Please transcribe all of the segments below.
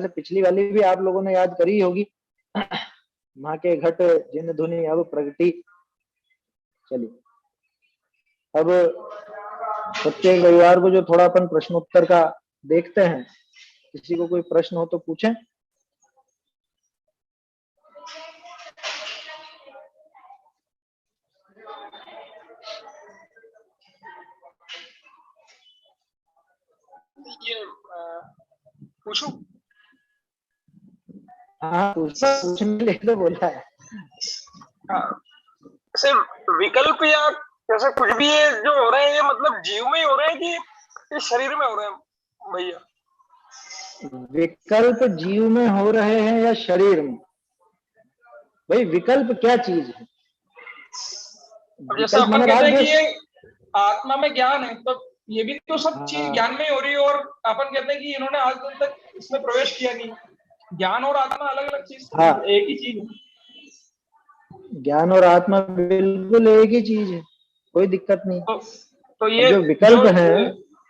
से पिछली वाली भी आप लोगों ने याद करी होगी। माँ के घट जिन धुनी अब प्रगति। चलिए, अब प्रत्येक रविवार को जो थोड़ा अपन प्रश्नोत्तर का देखते हैं, किसी को कोई प्रश्न हो तो पूछें। ये पूछूं? हाँ, पूछने के लिए तो बोला है। हाँ, विकल्प या जैसे कुछ भी ये जो हो रहे हैं, ये मतलब जीव में ही हो रहे हैं कि इस शरीर में हो रहे हैं भैया? विकल्प जीव में हो रहे हैं या शरीर में? भाई विकल्प क्या चीज है? जैसे अपन कहते हैं कि ये आत्मा में ज्ञान है, तो ये भी तो सब चीज ज्ञान में ही हो रही है। और अपन कहते हैं कि इन्होंने आज तक इसमें प्रवेश किया नहीं। ज्ञान और आत्मा अलग अलग चीज, हाँ, एक ही चीज है। ज्ञान और आत्मा बिल्कुल एक ही चीज है, कोई दिक्कत नहीं। तो ये जो विकल्प है,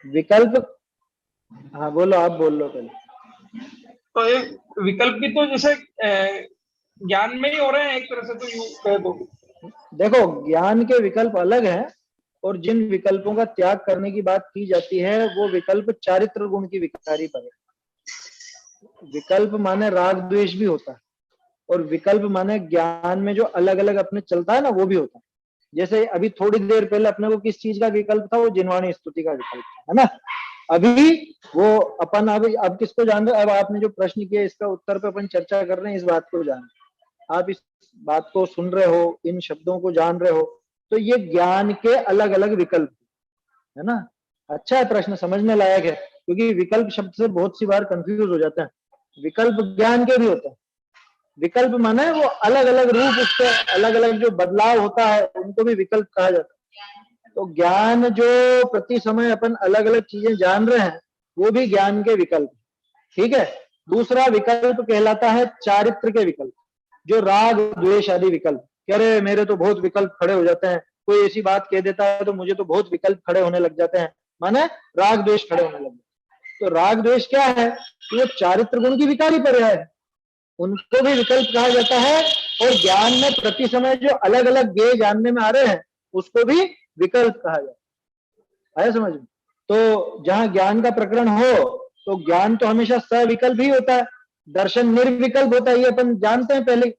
विकल्प, हाँ बोलो, आप बोल लो पहले। तो ये विकल्प भी तो जैसे ज्ञान में ही हो रहे हैं एक तरह से, तो यूं कह दो। देखो, ज्ञान के विकल्प अलग हैं, और जिन विकल्पों का त्याग करने की बात की जाती है वो विकल्प चारित्र गुण की विकारी पर है। विकल्प माने राग द्वेष भी होता है, और विकल्प माने ज्ञान में जो अलग अलग अपने चलता है ना, वो भी होता है। जैसे अभी थोड़ी देर पहले अपने को किस चीज का विकल्प था? वो जिनवाणी स्तुति का विकल्प था, है ना। अभी वो अपन अब किसको जान रहे? अब आपने जो प्रश्न किया इसका उत्तर पे अपन चर्चा कर रहे हैं, इस बात को जान रहे। आप इस बात को सुन रहे हो, इन शब्दों को जान रहे हो, तो ये ज्ञान के अलग अलग विकल्प है ना। अच्छा है, प्रश्न समझने लायक है, क्योंकि विकल्प शब्द से बहुत सी बार कंफ्यूज हो जाते हैं। विकल्प ज्ञान के भी होते हैं। विकल्प माने वो अलग अलग रूप, उसके अलग अलग जो बदलाव होता है, उनको भी विकल्प कहा जाता है। तो ज्ञान जो प्रति समय अपन अलग अलग चीजें जान रहे हैं, वो भी ज्ञान के विकल्प, ठीक है। दूसरा विकल्प कहलाता है चारित्र के विकल्प, जो राग द्वेष आदि विकल्प। कह रहे मेरे तो बहुत विकल्प खड़े हो जाते हैं, कोई ऐसी बात कह देता है तो मुझे तो बहुत विकल्प खड़े होने लग जाते हैं, माने राग द्वेष खड़े होने लग जाते हैं। तो राग द्वेष क्या है? वो चारित्र गुण की विकारी पर्याय है, उनको भी विकल्प कहा जाता है। और ज्ञान में प्रति समय जो अलग अलग ज्ञेय जानने में आ रहे हैं, उसको भी विकल्प कहा जाता है। समझ में? तो जहां ज्ञान का प्रकरण हो, तो ज्ञान तो हमेशा सविकल्प ही होता है, दर्शन निर्विकल्प होता है, ये अपन जानते हैं पहले।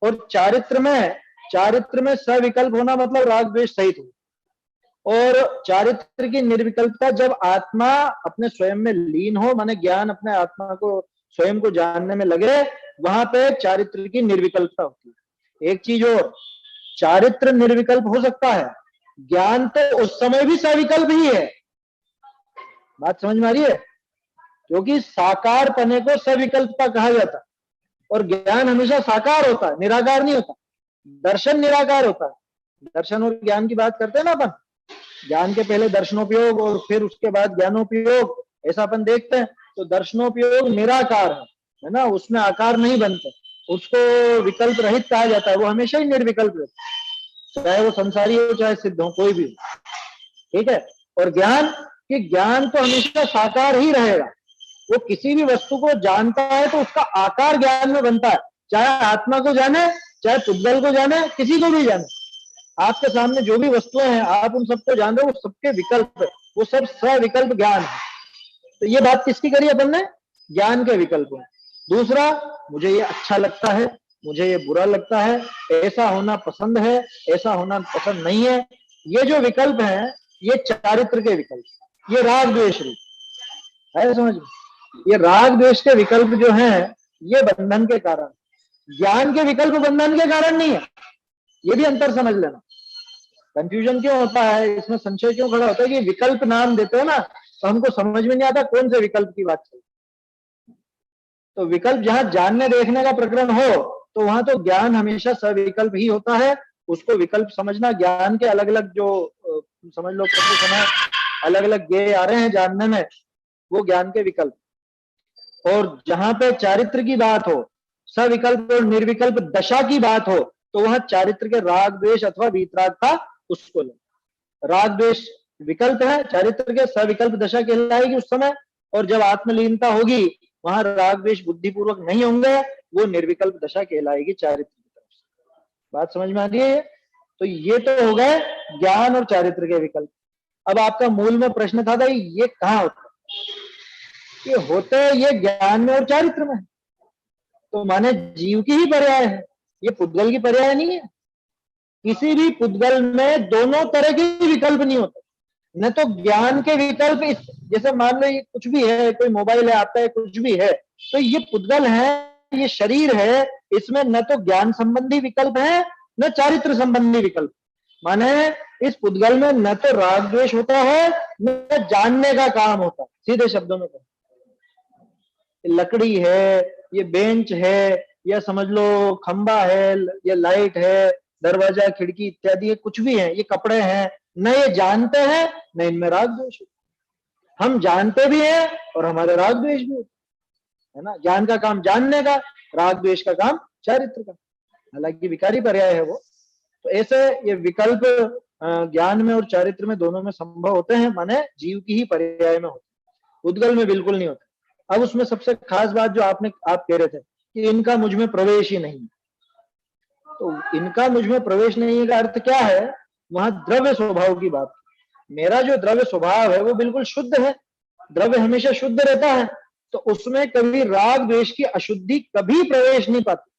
और चारित्र में सविकल्प होना मतलब राग द्वेष सहित हो। और चारित्र की निर्विकल्पता जब आत्मा अपने स्वयं में लीन हो, माने ज्ञान अपने आत्मा को स्वयं को जानने में लगे, वहां पे चारित्र की निर्विकल्पता होती है। एक चीज और, चारित्र निर्विकल्प हो सकता है, ज्ञान तो उस समय भी सविकल्प ही है। बात समझ में आ रही है? क्योंकि साकार पने को सविकल्पता कहा जाता है, और ज्ञान हमेशा साकार होता है, निराकार नहीं होता। दर्शन निराकार होता है। दर्शन और ज्ञान की बात करते हैं ना अपन, ज्ञान के पहले दर्शनोपयोग और फिर उसके बाद ज्ञानोपयोग, ऐसा अपन देखते हैं। तो दर्शनोपयोग निराकार है ना, उसमें आकार नहीं बनते, उसको विकल्प रहित कहा जाता है, वो हमेशा ही निर्विकल्प रहता है, चाहे वो संसारी हो चाहे सिद्ध हो, कोई भी, ठीक है। और ज्ञान तो हमेशा साकार ही रहेगा। वो किसी भी वस्तु को जानता है तो उसका आकार ज्ञान में बनता है, चाहे आत्मा को जाने, चाहे पुद्गल को जाने, किसी को भी जाने। आपके सामने जो भी वस्तुएं हैं, आप उन सबको जान रहे हो, वो सबके विकल्प है, वो सब सविकल्प ज्ञान है। तो ये बात किसकी करी अपन ने? ज्ञान के विकल्प में। दूसरा, मुझे ये अच्छा लगता है, मुझे ये बुरा लगता है, ऐसा होना पसंद है, ऐसा होना पसंद नहीं है, ये जो विकल्प है, ये चारित्र के विकल्प, ये राग द्वेष रूप है। समझ में? ये राग द्वेष के विकल्प जो हैं, ये बंधन के कारण। ज्ञान के विकल्प बंधन के कारण नहीं है, ये भी अंतर समझ लेना। कंफ्यूजन क्यों होता है, इसमें संशय क्यों खड़ा होता है कि विकल्प नाम देते हो ना, तो हमको समझ में नहीं आता कौन से विकल्प की बात चल। तो विकल्प जहां जानने देखने का प्रकरण हो, तो वहां तो ज्ञान हमेशा सविकल्प ही होता है। उसको विकल्प समझना, ज्ञान के अलग अलग जो समझ लो प्रति समय अलग अलग ज्ञेय आ रहे हैं जानने में, वो ज्ञान के विकल्प। और जहां पे चारित्र की बात हो, सविकल्प और निर्विकल्प दशा की बात हो, तो वहां चारित्र के राग द्वेष अथवा वीतराग का उसको ले। राग द्वेष विकल्प है, चारित्र के सविकल्प दशा कहलाएगी उस समय। और जब आत्मलीनता होगी, वहां राग द्वेष बुद्धिपूर्वक नहीं होंगे, वो निर्विकल्प दशा कहलाएगी चारित्र की तरफ से। बात समझ में आ रही है? तो ये तो हो गए ज्ञान और चारित्र के विकल्प। अब आपका मूल में प्रश्न था भाई ये कहाँ होता है? ये होते ये ज्ञान में और चारित्र में, तो माने जीव की ही पर्याय है, ये पुद्गल की पर्याय नहीं है। किसी भी पुद्गल में दोनों तरह के विकल्प नहीं होते। न तो ज्ञान के विकल्प इस, जैसे मान लो ये कुछ भी है, कोई मोबाइल है आपका है, कुछ भी है, तो ये पुद्गल है, ये शरीर है, इसमें न तो ज्ञान संबंधी विकल्प है न चारित्र संबंधी विकल्प। माने इस पुद्गल में न तो राग द्वेष होता है न जानने का काम होता है। सीधे शब्दों में लकड़ी है, ये बेंच है, या समझ लो खंबा है, या लाइट है, दरवाजा खिड़की इत्यादि कुछ भी है, ये कपड़े हैं, न ये जानते हैं न इनमें राग द्वेष। हम जानते भी हैं और हमारे राग द्वेष भी होते है ना। ज्ञान का काम जानने का, राग द्वेष का काम चारित्र का, हालांकि विकारी पर्याय है वो। तो ऐसे ये विकल्प ज्ञान में और चारित्र में दोनों में संभव होते हैं, माने जीव की ही पर्याय में होते, उद्गल में बिल्कुल नहीं होते। अब उसमें सबसे खास बात जो आप कह रहे थे कि इनका मुझ में प्रवेश ही नहीं, तो इनका मुझ में प्रवेश नहीं का अर्थ क्या है? वहां द्रव्य स्वभाव की बात। मेरा जो द्रव्य स्वभाव है वो बिल्कुल शुद्ध है, द्रव्य हमेशा शुद्ध रहता है, तो उसमें कभी राग द्वेष की अशुद्धि कभी प्रवेश नहीं पाती,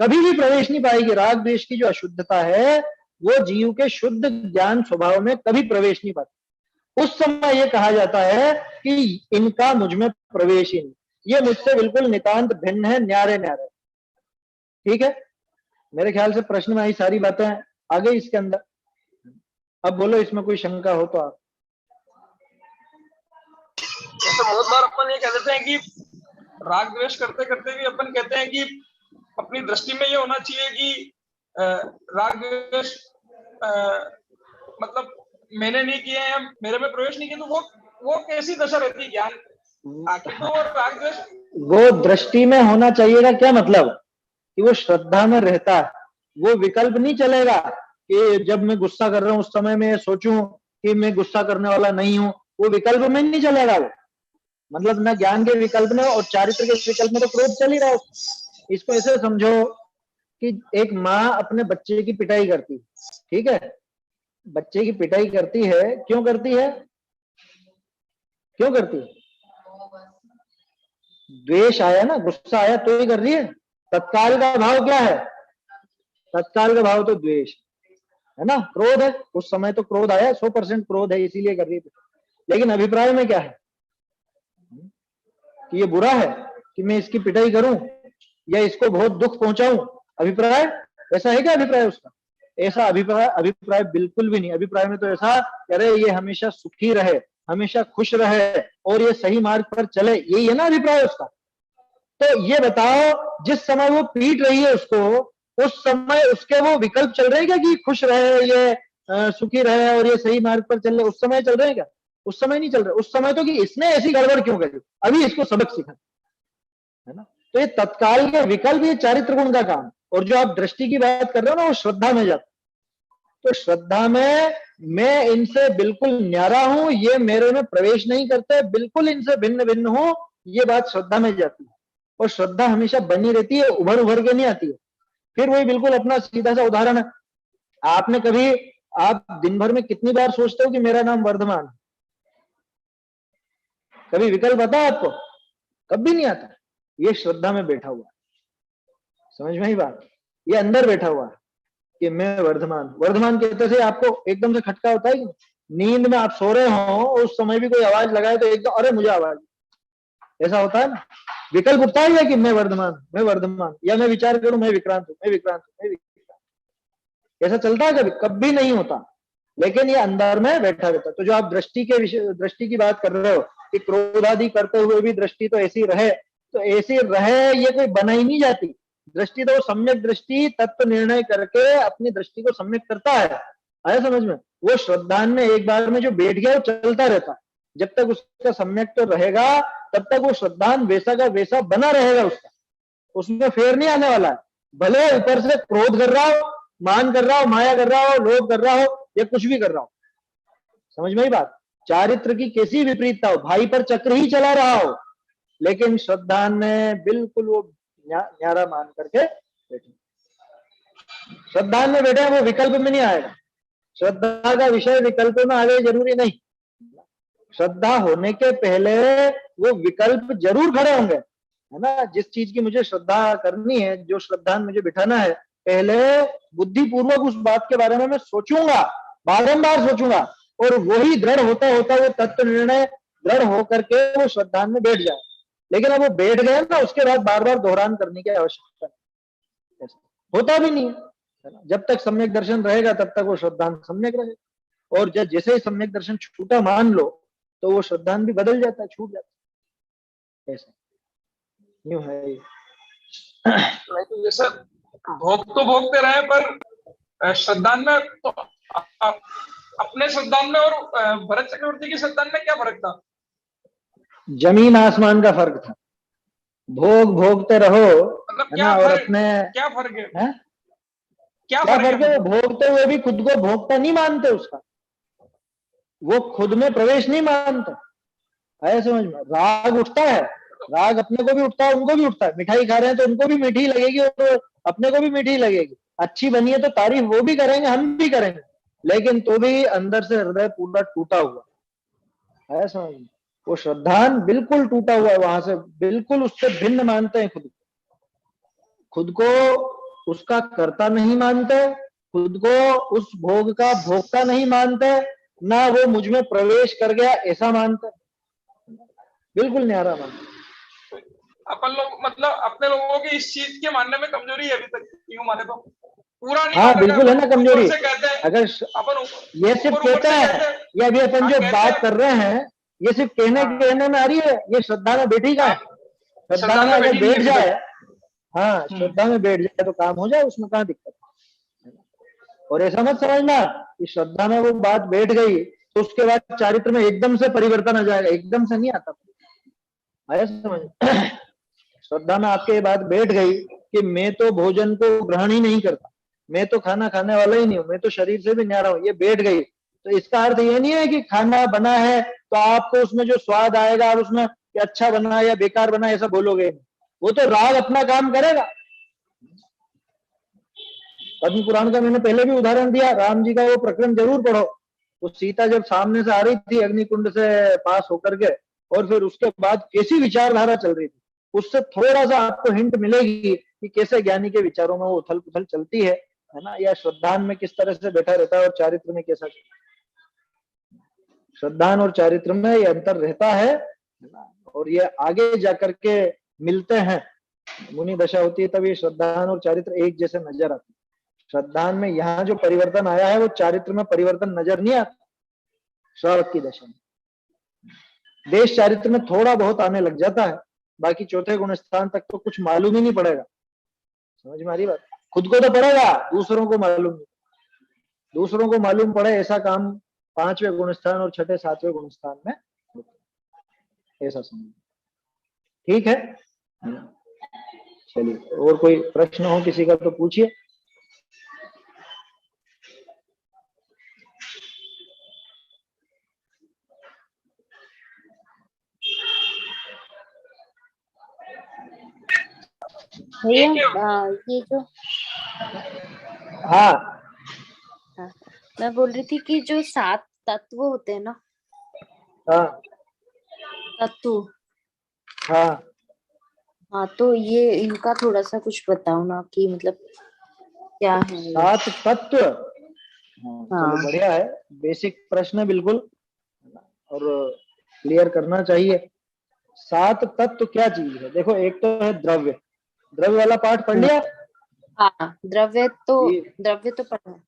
कभी भी प्रवेश नहीं पाएगी। राग द्वेष की जो अशुद्धता है वो जीव के शुद्ध ज्ञान स्वभाव में कभी प्रवेश नहीं पाती। उस समय ये कहा जाता है कि इनका मुझ में प्रवेश ही नहीं, ये मुझसे बिल्कुल नितांत भिन्न है, न्यारे न्यारे। ठीक है, मेरे ख्याल से प्रश्न में आई सारी बातें आ गई इसके अंदर। अब बोलो इसमें कोई शंका हो तो आप। जैसे बहुत बार अपन ये कह देते हैं कि राग द्वेष करते करते भी अपन कहते हैं कि अपनी दृष्टि में ये होना चाहिए कि राग द्वेष मतलब मैंने नहीं किया है, मेरे में प्रवेश नहीं किया, तो वो कैसी दशा रहती है ज्ञान? आखिर तो राग द्वेष वो दृष्टि में होना चाहिए का क्या मतलब कि वो श्रद्धा में रहता है, वो विकल्प नहीं चलेगा कि जब मैं गुस्सा कर रहा हूं उस समय मैं सोचूं कि मैं गुस्सा करने वाला नहीं हूं, वो विकल्प में नहीं चलेगा वो। मतलब ना ज्ञान के विकल्प में और चारित्र के विकल्प में तो क्रोध चल ही रहा है। इसको ऐसे समझो कि एक माँ अपने बच्चे की पिटाई करती है, ठीक है, बच्चे की पिटाई करती है, क्यों करती है? क्यों करती है? द्वेष आया ना, गुस्सा आया तो ही कर रही है। तत्काल का भाव क्या है? तत्काल का भाव तो द्वेष है ना, क्रोध है। उस समय तो क्रोध आया, 100% क्रोध है, इसीलिए कर रही है। लेकिन अभिप्राय में क्या है कि ये बुरा है कि मैं इसकी पिटाई करूं या इसको बहुत दुख पहुंचाऊं, अभिप्राय ऐसा है क्या? अभिप्राय उसका ऐसा अभिप्राय बिल्कुल भी नहीं। अभिप्राय में तो ऐसा, अरे ये हमेशा सुखी रहे, हमेशा खुश रहे और ये सही मार्ग पर चले, यही है ना अभिप्राय उसका। तो ये बताओ जिस समय वो पीट रही है उसको, उस समय उसके वो विकल्प चल रहे हैं क्या कि खुश रहे, ये सुखी रहे और ये सही मार्ग पर चले, उस समय चल रहे हैं क्या? उस समय नहीं चल रहे। उस समय तो कि इसने ऐसी गड़बड़ क्यों करी, अभी इसको सबक सीखा है ना। तो ये तत्काल के विकल्प, ये चारित्र गुण का काम। और जो आप दृष्टि की बात कर रहे हो ना, वो श्रद्धा में जाता। तो श्रद्धा में मैं इनसे बिल्कुल न्यारा हूं, ये मेरे में प्रवेश नहीं करते, बिल्कुल इनसे भिन्न भिन्न हूं, ये बात श्रद्धा में जाती है। और श्रद्धा हमेशा बनी रहती है, उभर उभर के नहीं आती है। फिर वही बिल्कुल अपना सीधा सा उदाहरण है, आपने कभी, आप दिन भर में कितनी बार सोचते हो कि मेरा नाम वर्धमान? कभी विकल्प आता है आपको? कभी नहीं आता। ये श्रद्धा में बैठा हुआ है, समझ में ही बात, ये अंदर बैठा हुआ है कि मैं वर्धमान। वर्धमान कहते थे आपको एकदम से खटका होता है कि नींद में आप सो रहे हो, उस समय भी कोई आवाज लगाए तो एकदम अरे मुझे आवाज, ऐसा होता है ना। विकल्प उठता है कि मैं वर्धमान, मैं वर्धमान, या मैं विचार करूं मैं विक्रांत हूं, मैं विक्रांत हूं, मैं विक्रांत। ऐसा चलता है कभी? कभी नहीं होता। लेकिन ये अंदर में बैठा रहता। तो जो आप दृष्टि के विषय, दृष्टि की बात कर रहे हो कि क्रोध आदि करते हुए भी दृष्टि तो ऐसी रहे, तो ऐसी रहे ये कोई बनाई नहीं जाती। दृष्टि तो सम्यक दृष्टि तत्व निर्णय करके अपनी दृष्टि को सम्यक करता है, आया समझ में। वो श्रद्धान में एक बार में जो बैठ गया वो चलता रहता, जब तक उसका सम्यक तो रहेगा तब तक वो श्रद्धान वैसा का वैसा बना रहेगा, उसका उसमें फेर नहीं आने वाला है। भले ऊपर से क्रोध कर रहा हो, मान कर रहा हो, माया कर रहा हो, लोभ कर रहा हो, या कुछ भी कर रहा हो, समझ में ही बात। चारित्र की कैसी विपरीतता हो, भाई पर चक्र ही चला रहा हो, लेकिन श्रद्धान में बिल्कुल वो न्यारा मान करके बैठे। श्रद्धान में बैठे, वो विकल्प में नहीं आएगा। श्रद्धा का विषय विकल्प में आगे जरूरी नहीं। श्रद्धा होने के पहले वो विकल्प जरूर खड़े होंगे, है ना। जिस चीज की मुझे श्रद्धा करनी है, जो श्रद्धान मुझे बिठाना है, पहले बुद्धिपूर्वक उस बात के बारे में मैं सोचूंगा, बारंबार सोचूंगा, और वही दृढ़ होता होता वो तत्व निर्णय दृढ़ होकर के वो श्रद्धान में बैठ जाए। लेकिन अब वो बैठ गए ना, उसके बाद बार बार दोहरान करने की आवश्यकता है, होता भी नहीं है ना। जब तक सम्यक दर्शन रहेगा तब तक वो श्रद्धान सम्यक रहेगा, और जब जैसे ही सम्यक दर्शन छूटा मान लो, तो वो श्रद्धान भी बदल जाता है, छूट जाता है। ऐसा यूं है ये। तो जैसे भोग तो भोगते रहे, पर श्रद्धान में तो अपने श्रद्धान में और भरत चक्रवर्ती की श्रद्धान में क्या फर्क था? जमीन आसमान का फर्क था। भोग भोगते रहो, मतलब है ना, और अपने क्या फर्क है? क्या फर्क है? भोगते हुए भी खुद को भोगता नहीं मानते, उसका वो खुद में प्रवेश नहीं मानते। है समझ में? राग उठता है, राग अपने को भी उठता है, उनको भी उठता है। मिठाई खा रहे हैं तो उनको भी मीठी लगेगी और अपने को भी मीठी लगेगी। अच्छी बनी है तो तारीफ वो भी करेंगे, हम भी करेंगे, लेकिन तो भी अंदर से हृदय पूरा टूटा हुआ है। समझ में? वो श्रद्धान बिल्कुल टूटा हुआ है, वहां से बिल्कुल उससे भिन्न मानते हैं खुद को उसका कर्ता नहीं मानते, खुद को उस भोग का भोक्ता नहीं मानते, ना वो मुझ में प्रवेश कर गया ऐसा मानते, बिल्कुल न्यारा मानते। अपन लोग मतलब अपने लोगों की इस चीज के मानने में कमजोरी है अभी तक, यूं माने तो पूरा नहीं। हाँ बिल्कुल है ना कमजोरी। अगर अपन ये सिर्फ कहता है, ये अभी अपन जो बात कर रहे हैं, ये सिर्फ कहने में आ रही है, ये श्रद्धा में बैठी का है। श्रद्धा में अगर बैठ जाए, हाँ श्रद्धा में बैठ जाए तो काम हो जाए, उसमें कहाँ दिक्कत। और ऐसा मत समझना कि श्रद्धा में वो बात बैठ गई तो उसके बाद चारित्र में एकदम से परिवर्तन आ जाएगा, एकदम से नहीं आता। आया समझ? श्रद्धा में आपके ये बात बैठ गई कि मैं तो भोजन को ग्रहण ही नहीं करता, मैं तो खाना खाने वाला ही नहीं हूं, मैं तो शरीर से भी न्यारा हूं, ये बैठ गई, तो इसका अर्थ ये नहीं है कि खाना बना है तो आपको उसमें जो स्वाद आएगा आप उसमें कि अच्छा बना या बेकार बना ऐसा बोलोगे। वो तो राग अपना काम करेगा। पद्म पुराण का मैंने पहले भी उदाहरण दिया, राम जी का वो प्रकरण जरूर पढ़ो। तो सीता जब सामने से आ रही थी अग्निकुंड से पास होकर के, और फिर उसके बाद कैसी विचारधारा चल रही थी, उससे थोड़ा सा आपको हिंट मिलेगी कि कैसे ज्ञानी के विचारों में वो उथल पुथल चलती है ना, या श्रद्धान में किस तरह से बैठा रहता है और चारित्र में कैसा। श्रद्धान और चारित्र में ये अंतर रहता है ना, और ये आगे जाकर के मिलते हैं। मुनि दशा होती है तब ये श्रद्धान और चारित्र एक जैसे नजर आते हैं। श्रद्धान में यहाँ जो परिवर्तन आया है वो चारित्र में परिवर्तन नजर नहीं आता। श्रावक की दशा में देश चारित्र में थोड़ा बहुत आने लग जाता है, बाकी चौथे गुण स्थान तक तो कुछ मालूम ही नहीं पड़ेगा। समझ में आ रही बात? खुद को तो पड़ेगा, दूसरों को मालूम नहीं। दूसरों को मालूम पड़े ऐसा काम पांचवें गुण स्थान और छठे सातवें गुण स्थान में, ऐसा समझ। ठीक है, चलिए और कोई प्रश्न हो किसी का तो पूछिए। ये जो हाँ मैं बोल रही थी कि जो 7 तत्व होते हैं ना, हाँ तत्व, हाँ तो ये इनका थोड़ा सा कुछ बताओ ना कि मतलब क्या है 7 तत्व। चलो बढ़िया है, बेसिक प्रश्न है बिल्कुल, और क्लियर करना चाहिए। 7 तत्व क्या चीज है? देखो, एक तो है द्रव्य, द्रव्य वाला पाठ पढ़ लिया। हाँ द्रव्य तो पढ़ा है।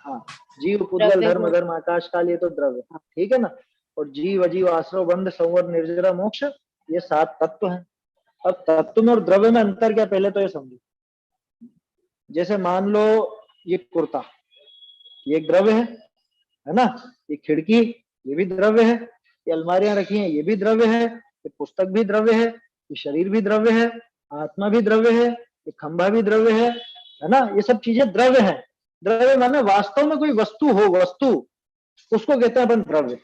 हाँ, जीव पुद्गल धर्म धर्म आकाश काल, ये तो द्रव्य, ठीक है ना। और जीव अजीव आश्रव बंध संवर निर्जरा मोक्ष, ये 7 तत्व हैं। अब तत्व में और द्रव्य में अंतर क्या, पहले तो ये समझो। जैसे मान लो ये कुर्ता, ये एक द्रव्य है ना। ये खिड़की, ये भी द्रव्य है। ये अलमारियां रखी हैं, ये भी द्रव्य है। ये पुस्तक भी द्रव्य है। ये शरीर भी द्रव्य है। आत्मा भी द्रव्य है। ये खंभा भी द्रव्य है ना। ये सब चीजें द्रव्य हैं। द्रव्य माने वास्तव में कोई वस्तु हो, वस्तु, उसको कहते हैं अपन द्रव्य।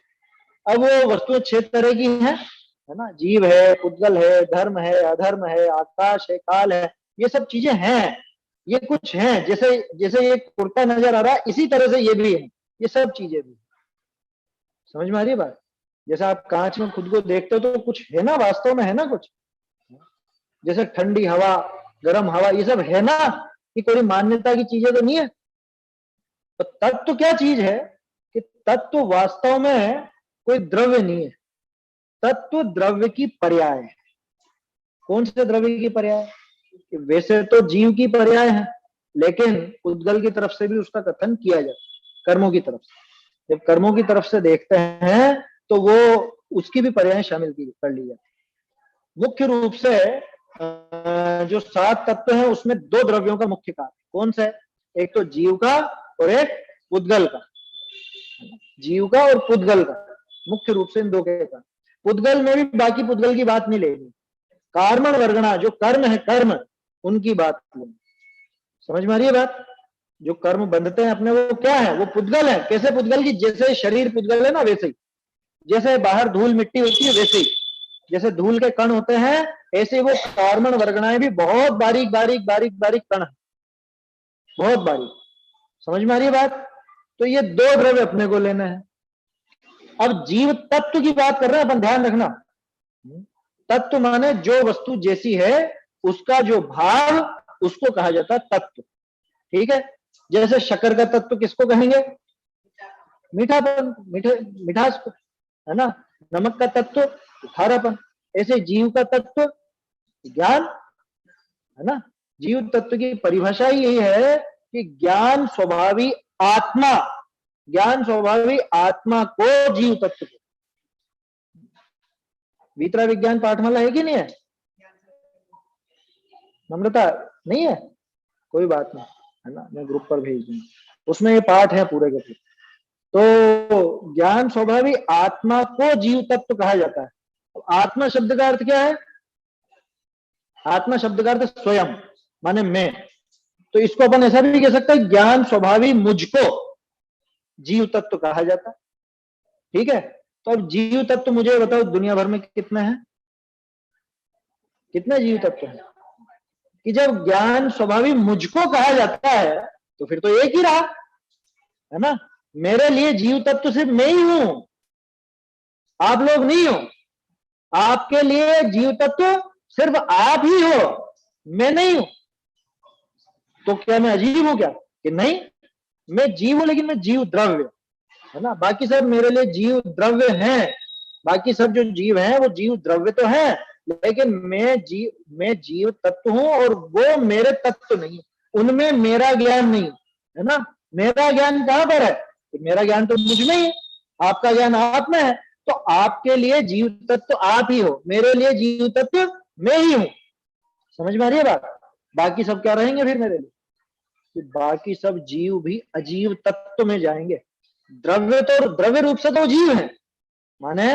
अब वो वस्तुएं 6 तरह की हैं। है ना। जीव है, पुद्गल है, धर्म है, अधर्म है, आकाश है, काल है, ये सब चीजें हैं, ये कुछ हैं। जैसे जैसे ये कुर्ता नजर आ रहा है, इसी तरह से ये भी है, ये सब चीजें भी। समझ में आ रही है बात? जैसे आप कांच में खुद को देखते हो तो कुछ है ना, वास्तव में है ना कुछ। जैसे ठंडी हवा, गर्म हवा, ये सब है ना, कि कोई मान्यता की चीजें तो नहीं है। तो तत्व क्या चीज है कि तत्व वास्तव में कोई द्रव्य नहीं है, तत्व द्रव्य की पर्याय है। कौन से द्रव्य की पर्याय? कि वैसे तो जीव की पर्याय है, लेकिन उद्गल की तरफ से भी उसका कथन किया जाता है, कर्मों की तरफ से। जब कर्मों की तरफ से देखते हैं तो वो उसकी भी पर्याय शामिल कर ली जाती है। मुख्य रूप से जो 7 तत्व हैं उसमें 2 द्रव्यों का मुख्य कार्य कौन सा है? एक तो जीव का और एक पुद्गल का। जीव का और पुद्गल का, मुख्य रूप से इन 2 के का। पुद्गल में भी बाकी पुद्गल की बात नहीं लेनी, कार्मण वर्गणा, जो कर्म है, कर्म, उनकी बात लेनी। समझ में आ रही है बात? जो कर्म बंधते हैं अपने, वो क्या है? वो पुद्गल है। कैसे पुद्गल की? जैसे शरीर पुद्गल है ना, वैसे ही। जैसे बाहर धूल मिट्टी होती है, वैसे ही जैसे धूल के कण होते हैं, ऐसे वो कार्मण वर्गणाएं भी बहुत बारीक बारीक बारीक बारीक कण है, बहुत बारीक। समझ में आ रही है बात? तो ये 2 द्रव्य अपने को लेना है। अब जीव तत्व की बात कर रहे हैं अपन, ध्यान रखना। तत्व माने जो वस्तु जैसी है उसका जो भाव, उसको कहा जाता है तत्व। ठीक है? जैसे शक्कर का तत्व किसको कहेंगे? मीठापन, मिठास को, है ना। नमक का तत्व खारापन। ऐसे जीव का तत्व ज्ञान, है ना। जीव तत्व की परिभाषा ही यही है कि ज्ञान स्वभावी आत्मा, ज्ञान स्वभावी आत्मा को जीव तत्व को। वितरा विज्ञान पाठमाला है कि नहीं है? नम्रता नहीं है? कोई बात नहीं, है ना, मैं ग्रुप पर भेज दूंगा, उसमें ये पाठ है पूरे के पूरे। तो ज्ञान स्वभावी आत्मा को जीव तत्व कहा जाता है। तो आत्मा शब्द का अर्थ क्या है? आत्मा शब्द का अर्थ स्वयं, माने मैं। तो इसको अपन ऐसा भी कह सकते हैं, ज्ञान स्वभावी मुझको जीव तत्व कहा जाता है। ठीक है? तो अब जीव तत्व मुझे बताओ दुनिया भर में कितने हैं? कितने जीव तत्व हैं? कि जब ज्ञान स्वभावी मुझको कहा जाता है तो फिर तो एक ही रहा, है ना। मेरे लिए जीव तत्व सिर्फ मैं ही हूं, आप लोग नहीं हो। आपके लिए जीव तत्व सिर्फ आप ही हो, मैं नहीं हूं। तो क्या मैं अजीब हूं क्या? कि नहीं, मैं जीव हूं, लेकिन मैं जीव द्रव्य, है ना। बाकी सब मेरे लिए जीव द्रव्य हैं, बाकी सब जो जीव हैं वो जीव द्रव्य तो हैं, लेकिन मैं जीव तत्व हूं और वो मेरे तत्व नहीं, उनमें मेरा ज्ञान नहीं, है ना। मेरा ज्ञान कहां पर है? तो मेरा ज्ञान तो मुझ में ही है, आपका ज्ञान आप में है। तो आपके लिए जीव तत्व आप ही हो, मेरे लिए जीव तत्व मैं ही हूं। समझ में आ रही है बात? बाकी सब क्या रहेंगे फिर मेरे लिए? कि बाकी सब जीव भी अजीव तत्व में जाएंगे। द्रव्य तो द्रव्य रूप से तो जीव है, माने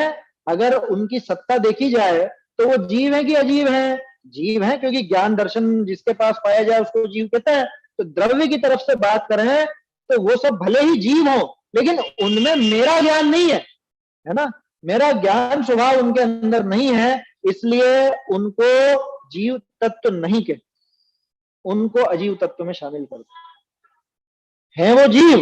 अगर उनकी सत्ता देखी जाए तो वो जीव है कि अजीब है? जीव है, क्योंकि ज्ञान दर्शन जिसके पास पाया जाए उसको जीव कहते हैं। तो द्रव्य की तरफ से बात करें तो वो सब भले ही जीव हो, लेकिन उनमें मेरा ज्ञान नहीं है, है ना। मेरा ज्ञान स्वभाव उनके अंदर नहीं है, इसलिए उनको जीव तत्व नहीं कहते, उनको अजीव तत्व में शामिल करते हैं। वो जीव,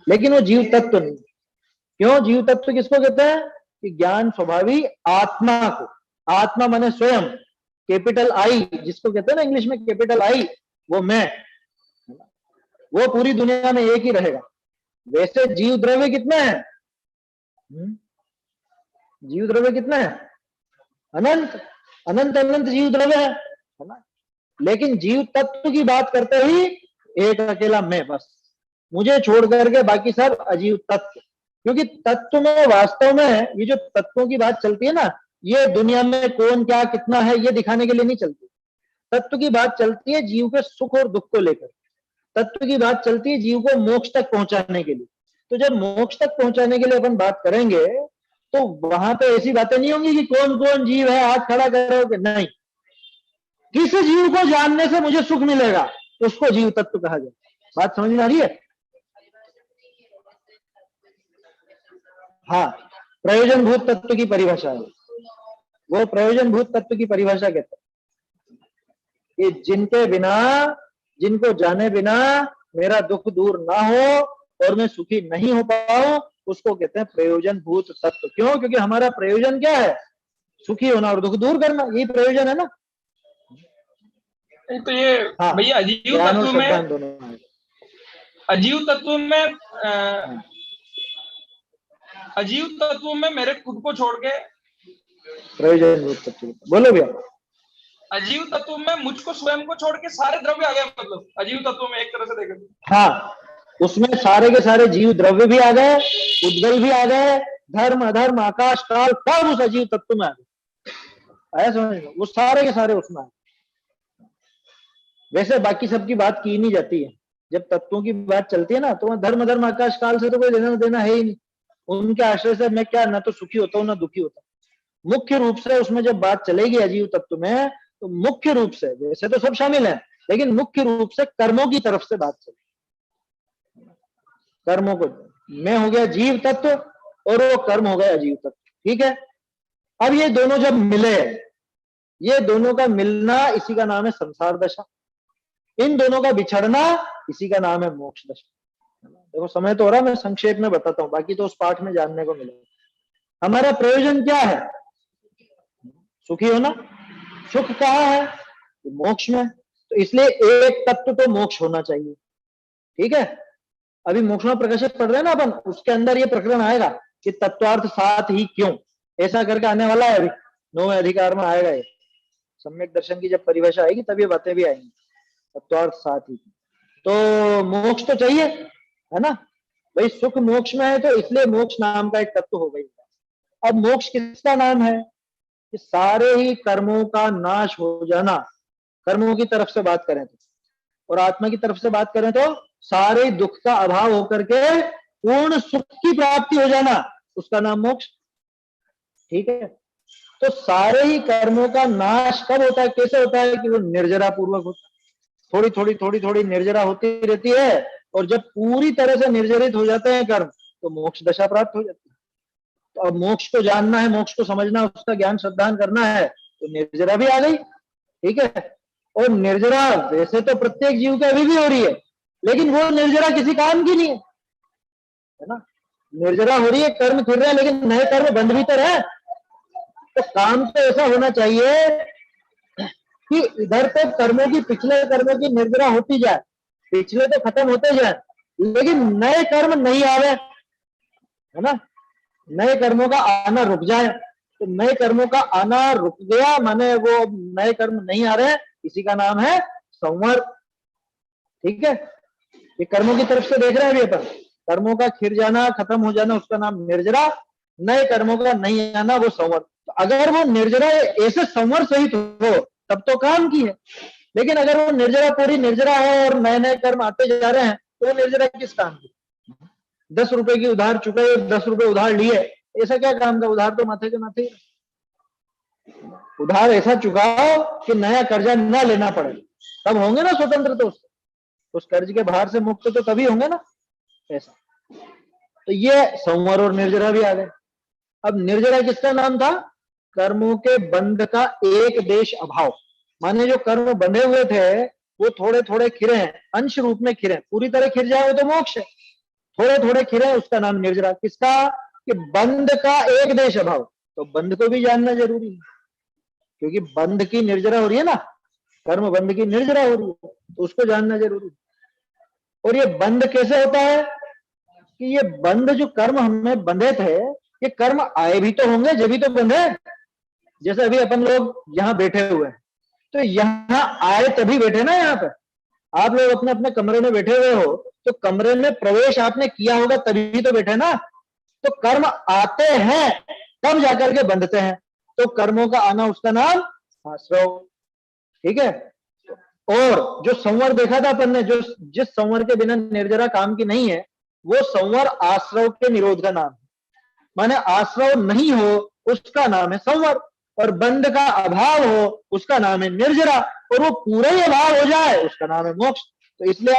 लेकिन वो जीव तत्व नहीं। क्यों? जीव तत्व किसको कहते हैं? कि ज्ञान स्वभावी आत्मा को। आत्मा माने स्वयं, कैपिटल आई जिसको कहते हैं ना इंग्लिश में, कैपिटल आई, वो मैं, वो पूरी दुनिया में एक ही रहेगा। वैसे जीव द्रव्य कितने हैं? जीव द्रव्य कितने हैं? अनंत, अनंत अनंत जीव द्रव्य है ना। लेकिन जीव तत्व की बात करते ही एक अकेला मैं, बस मुझे छोड़ करके बाकी सब अजीव तत्व। क्योंकि तत्व में वास्तव में ये जो तत्वों की बात चलती है ना, ये दुनिया में कौन क्या कितना है ये दिखाने के लिए नहीं चलती। तत्व की बात चलती है जीव के सुख और दुख को लेकर, तत्व की बात चलती है जीव को मोक्ष तक पहुंचाने के लिए। तो जब मोक्ष तक पहुंचाने के लिए अपन बात करेंगे तो वहां पे ऐसी बातें नहीं होंगी कि कौन कौन जीव है हाथ खड़ा करोगे, नहीं। किस जीव को जानने से मुझे सुख मिलेगा उसको जीव तत्व कहा जाए। बात समझ में आ रही है? हाँ, प्रयोजन भूत तत्व की परिभाषा है। वो प्रयोजन भूत तत्व की परिभाषा कहते हैं कि जिनके बिना, जिनको जाने बिना मेरा दुख दूर ना हो और मैं सुखी नहीं हो पाऊं, उसको कहते हैं प्रयोजन भूत तत्व। क्यों? क्योंकि हमारा प्रयोजन क्या है? सुखी होना और दुख दूर करना, यही प्रयोजन है ना। तो ये हाँ, भैया अजीव ज्ञान और तत्व में, सिद्धांत दोनों है। अजीव तत्व में अजीव तत्व में मेरे खुद को छोड़ के, प्रयोजन भूत तत्व बोलो भैया। अजीव तत्व में मुझको स्वयं को छोड़ के सारे द्रव्य आ गए, मतलब अजीव तत्व में एक तरह से देखें। हाँ, उसमें सारे के सारे जीव द्रव्य भी आ गए, उद्गल भी आ गए, धर्म अधर्म आकाश काल सब उस अजीव तत्व में आ गए। आया समझ में? वो सारे के सारे उसमें आ गए। वैसे बाकी सबकी बात की नहीं जाती है, जब तत्वों की बात चलती है ना, तो वहां धर्म धर्म आकाश काल से तो कोई लेना देना है ही नहीं। उनके आश्रय से मैं क्या, ना तो सुखी होता हूँ ना दुखी होता हूँ। मुख्य रूप से उसमें जब बात चलेगी अजीव तत्व में, तो मुख्य रूप से, वैसे तो सब शामिल है, लेकिन मुख्य रूप से कर्मों की तरफ से बात चलेगी। कर्मों को, मैं हो गया जीव तत्व और वो कर्म हो गया अजीव तत्व। ठीक है, अब ये दोनों जब मिले, ये दोनों का मिलना, इसी का नाम है संसार दशा। इन दोनों का बिछड़ना, इसी का नाम है मोक्ष दशा। देखो समय तो हो रहा है, मैं संक्षेप में बताता हूं, बाकी तो उस पाठ में जानने को मिलेगा। हमारा प्रयोजन क्या है? सुखी होना। सुख कहाँ है? मोक्ष में। तो इसलिए एक तत्व तो मोक्ष होना चाहिए। ठीक है, अभी मोक्ष में प्रकाशित पढ़ रहे हैं ना अपन, उसके अंदर ये प्रकरण आएगा कि तत्वार्थ साथ ही क्यों, ऐसा करके आने वाला है। अभी 9वें अधिकार में आएगा ये। सम्यक दर्शन की जब परिभाषा आएगी तब ये बातें भी आएंगी, तत्वार्थ साथ ही। तो मोक्ष तो चाहिए, है ना भाई। सुख मोक्ष में है, तो इसलिए मोक्ष नाम का एक तत्व हो गई। अब मोक्ष किसका नाम है? कि सारे ही कर्मों का नाश हो जाना, कर्मों की तरफ से बात करें तो, और आत्मा की तरफ से बात करें तो सारे दुख का अभाव होकर के पूर्ण सुख की प्राप्ति हो जाना, उसका नाम मोक्ष। ठीक है, तो सारे ही कर्मों का नाश कब होता है, कैसे होता है? कि वो निर्जरा पूर्वक होता है। थोड़ी थोड़ी थोड़ी थोड़ी निर्जरा होती रहती है, और जब पूरी तरह से निर्जरित हो जाते हैं कर्म, तो मोक्ष दशा प्राप्त हो जाती है। तो अब मोक्ष को जानना है, मोक्ष को समझना, उसका ज्ञान श्रद्धान करना है, तो निर्जरा भी आ गई। ठीक है, और निर्जरा वैसे तो प्रत्येक जीव के अभी भी हो रही है, लेकिन वो निर्जरा किसी काम की नहीं है ना। निर्जरा हो रही है, कर्म फिर रहे हैं, लेकिन नए कर्म बंद भीतर है। तो काम तो ऐसा होना चाहिए कि इधर तो कर्मों की, पिछले कर्मों की निर्जरा होती जाए, पिछले तो खत्म होते जाए, लेकिन नए कर्म नहीं आ रहे, है ना। नए कर्मों का आना रुक जाए, तो नए कर्मों का आना रुक गया माने वो नए कर्म नहीं आ रहे, इसी का नाम है संवर। ठीक है, ये कर्मों की तरफ से देख रहे हैं अभी अपन। कर्मों का खिर जाना, खत्म हो जाना, उसका नाम निर्जरा। नए कर्मों का नहीं आना, वो संवर। तो अगर वो निर्जरा ऐसे संवर सहित हो तब तो काम की है, लेकिन अगर वो निर्जरा पूरी निर्जरा है और नए नए कर्म आते जा रहे हैं, तो वो निर्जरा किस काम की? 10 रुपए की उधार चुकाए, 10 रुपए उधार लिए, ऐसा क्या काम का? उधार तो माथे के माथे ही। उधार ऐसा चुकाओ कि नया कर्जा न लेना पड़े, तब होंगे ना स्वतंत्र। तो उस कर्ज के भार से मुक्त तो तभी होंगे ना, ऐसा। तो ये संवर और निर्जरा भी आ गए। अब निर्जरा किसका नाम था? कर्मों के बंध का एक देश अभाव। माने जो कर्म बंधे हुए थे वो थोड़े थोड़े खिरे हैं, अंश रूप में खिरे। पूरी तरह खिर जाए तो मोक्ष है, थोड़े थोड़े खिरे, उसका नाम निर्जरा। किसका? कि बंध का एक देश अभाव। तो बंध को भी जानना जरूरी है, क्योंकि बंध की निर्जरा हो रही है ना, कर्म बंध की निर्जरा हो रही है, तो उसको जानना जरूरी है। और ये बंध कैसे होता है? कि ये बंध, जो कर्म हमें बंधे थे, ये कर्म आए भी तो होंगे जब भी तो बंधे। जैसे अभी अपन लोग यहाँ बैठे हुए हैं, तो यहाँ आए तभी बैठे ना। यहाँ पे आप लोग अपने अपने कमरे में बैठे हुए हो, तो कमरे में प्रवेश आपने किया होगा तभी तो बैठे ना। तो कर्म आते हैं तब जाकर के बंधते हैं, तो कर्मों का आना, उसका नाम आश्रव। ठीक है, और जो संवर देखा था अपन ने, जो जिस संवर के बिना निर्जरा काम की नहीं है, वो संवर आश्रव के निरोध का नाम है। माने आश्रव नहीं हो उसका नाम है संवर, और बंध का अभाव हो उसका नाम है निर्जरा, और वो पूरा ही अभाव हो जाए उसका नाम है मोक्ष। तो इसलिए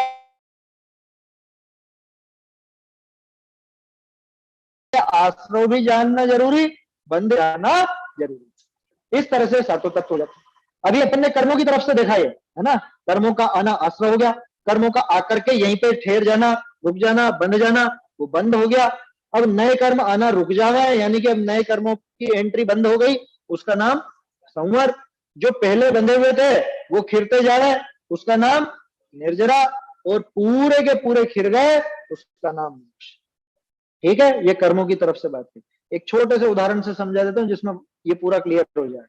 आश्रव भी जानना जरूरी, बंध जानना जरूरी। इस तरह से सातों तत्व हो जाते हैं। अभी अपन ने कर्मों की तरफ से देखा है ना, कर्मों का आना आश्रय हो गया, कर्मों का आकर के यहीं पे ठहर जाना, रुक जाना, बंध जाना, वो बंद हो गया। अब नए कर्म आना रुक जावा है, यानी कि अब नए कर्मों की एंट्री बंद हो गई, उसका नाम संवर। जो पहले बंधे हुए थे वो खिरते जा रहे, उसका नाम निर्जरा, और पूरे के पूरे खिर गए, उसका नाम मोक्ष। ठीक है, ये कर्मों की तरफ से बात की। एक छोटे से उदाहरण से समझा देता हूं जिसमें ये पूरा क्लियर हो जाए।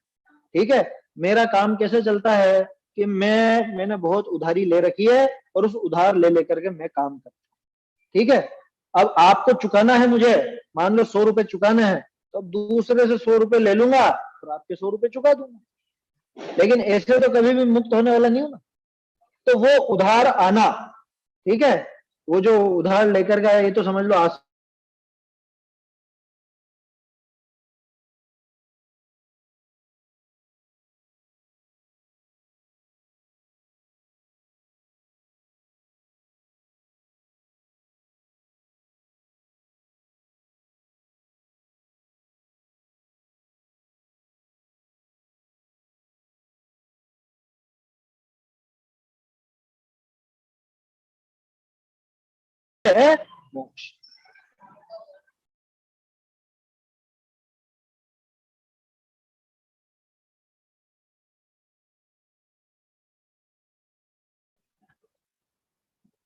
ठीक है, मेरा काम कैसे चलता है कि मैंने बहुत उधारी ले रखी है और उस उधार ले लेकर के मैं काम करता हूं। ठीक है, अब आपको चुकाना है मुझे, मान लो 100 रुपए चुकाने हैं, तो अब दूसरे से 100 रुपए ले लूंगा और आपके 100 रुपए चुका दूंगा, लेकिन ऐसे तो कभी भी मुक्त होने वाला नहीं हूं ना। तो वो उधार आना, ठीक है, वो जो उधार लेकर गया ये तो समझ लो है मोक्ष।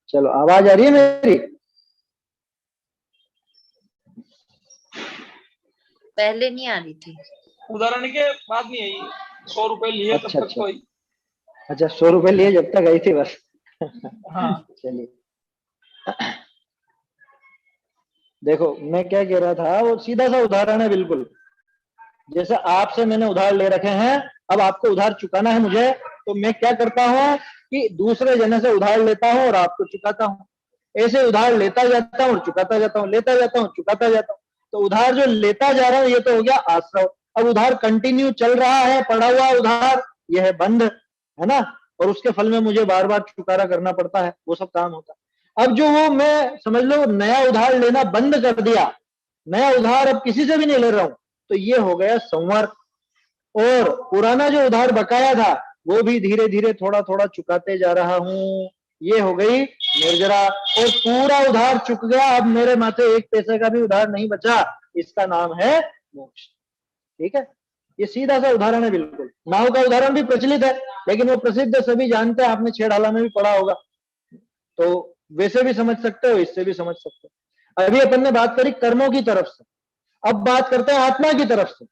चलो, आवाज आ रही है मेरी? पहले नहीं आ रही थी, उदाहरण के बाद नहीं आई। 100 रुपए लिए तब तक तो आई। अच्छा, 100 रुपए लिए जब तक आई थी बस। हाँ चलिए, देखो मैं क्या कह रहा था, वो सीधा सा उदाहरण है बिल्कुल। जैसे आपसे मैंने उधार ले रखे हैं, अब आपको उधार चुकाना है मुझे, तो मैं क्या करता हूँ कि दूसरे जने से उधार लेता हूँ और आपको चुकाता हूँ। ऐसे उधार लेता जाता हूँ और चुकाता जाता हूँ, लेता जाता हूँ, चुकाता जाता हूँ। तो उधार जो लेता जा रहा हूँ ये तो हो गया आश्रय। अब उधार कंटिन्यू चल रहा है, पड़ा हुआ उधार, यह है बंध, है ना, और उसके फल में मुझे बार बार चुकारा करना पड़ता है, वो सब काम होता है। अब जो वो मैं समझ लो नया उधार लेना बंद कर दिया, नया उधार अब किसी से भी नहीं ले रहा हूं, तो ये हो गया संवर। और पुराना जो उधार बकाया था वो भी धीरे धीरे थोड़ा थोड़ा चुकाते जा रहा हूं, ये हो गई निर्जरा। और पूरा उधार चुक गया, अब मेरे माथे एक पैसे का भी उधार नहीं बचा, इसका नाम है मोक्ष। ठीक है, ये सीधा सा उदाहरण है बिल्कुल। नाव का उदाहरण भी प्रचलित है, लेकिन वो प्रसिद्ध सभी जानते हैं, आपने छेड़ाला में भी पढ़ा होगा, तो वैसे भी समझ सकते हो, इससे भी समझ सकते हो। अभी अपन ने बात करी कर्मों की तरफ से, अब बात करते हैं आत्मा की तरफ से।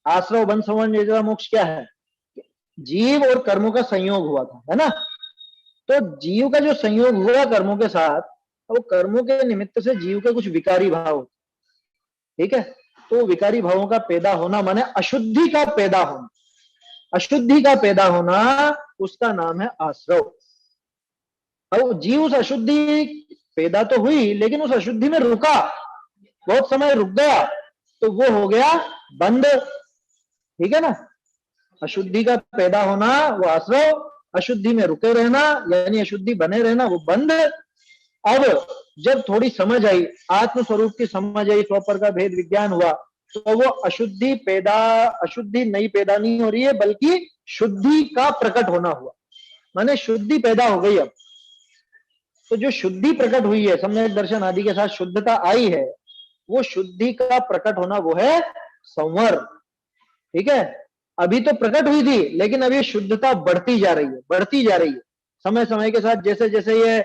आश्रव बंध संवर निर्जरा मोक्ष क्या है? जीव और कर्मों का संयोग हुआ था, है ना। तो जीव का जो संयोग हुआ कर्मों के साथ, वो कर्मों के निमित्त से जीव के कुछ विकारी भाव, ठीक है, तो विकारी भावों का पैदा होना माने अशुद्धि का पैदा होना, अशुद्धि का पैदा होना उसका नाम है आश्रव। अब जीव उस अशुद्धि पैदा तो हुई, लेकिन उस अशुद्धि में रुका, बहुत समय रुक गया, तो वो हो गया बंध। ठीक है ना, अशुद्धि का पैदा होना वो आश्रव, अशुद्धि में रुके रहना यानी अशुद्धि बने रहना वो बंध। अब जब थोड़ी समझ आई, आत्म स्वरूप की समझ आई, स्वपर का भेद विज्ञान हुआ, तो वो अशुद्धि नई पैदा नहीं हो रही है, बल्कि शुद्धि का प्रकट होना हुआ, माने शुद्धि पैदा हो गई। अब तो जो शुद्धि प्रकट हुई है, सम्यक दर्शन आदि के साथ शुद्धता आई है, वो शुद्धि का प्रकट होना वो है संवर। ठीक है, अभी तो प्रकट हुई थी, लेकिन अभी शुद्धता बढ़ती जा रही है, बढ़ती जा रही है समय समय के साथ। जैसे जैसे ये